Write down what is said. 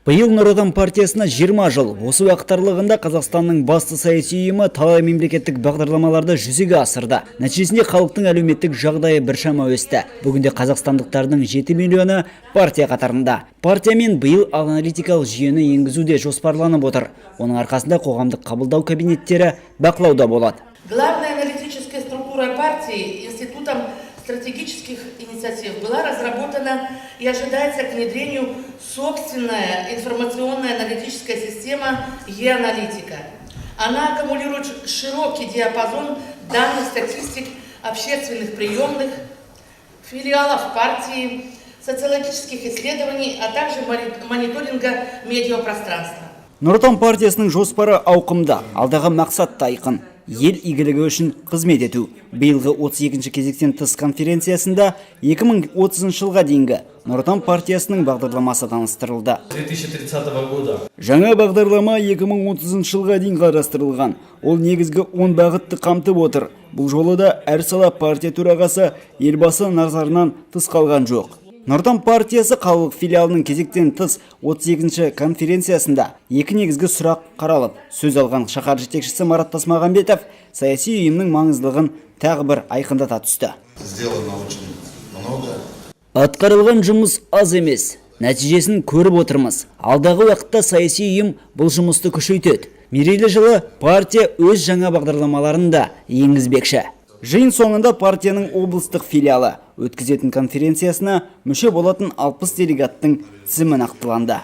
Биыл Нұр Отан партиясына 20 жыл. Осы уақыт аралығында Қазақстанның басты саяси ұйымы талай мемлекеттік бағдарламаларды жүзеге асырды. Нәтижесінде халықтың әлеуметтік жағдайы біршама өсті. Бүгінде қазақстандықтардың 7 миллионы партия қатарында. Партиямен биыл аналитикалық жүйені енгізуде жоспарланып отыр. Оның арқасында қоғамдық қабылдау кабинеттері бақылауда болады. Главная аналитическая структура партии Институтом стратегических инициатив была разработана и ожидается к внедрению собственная информационная аналитическая система Е-аналитика. Она аккумулирует широкий диапазон данных статистик общественных приемных, филиалов партии, социологических исследований, а также мониторинга медиапространства. Нұр Отан партиясының жоспары ауқымды, алдағы мақсат та айқын. Ел игілігі үшін қызмет ету. Биылғы 32-ші кезектен тыс конференциясында 2030 жылға дейінгі Нұр Отан партиясының бағдарламасы таныстырылды. 2030 года. Жаңа бағдарлама 2030 жылға дейін қарастырылған. Ол негізгі 10 бағытты қамтып отыр. Бұл жолы да әр сала партия төрағасы елбасы назарынан тыс қалған жоқ. Нұр Отан партиясы қалалық филиалының кезектен тыс 32-ші конференциясында екі негізгі сұрақ қаралып, сөз алған шаһар жетекшісі Марат Тасмағамбетов саяси ұйымның маңыздылығын тағы бір айқындата түсті. Сделано очень много. Атқарылған жұмыс аз емес. Нәтижесін көріп отырмыз. Алдағы уақытта саяси ұйым бұл жұмысты күшейтеді. Мерейлі жылы партия өз жаңа бағдарламаларын да енгізбекші. Жиын соңында партияның облыстық филиалы өткізетін конференциясына мүше болатын 60 делегаттың тізімі нақтыланды.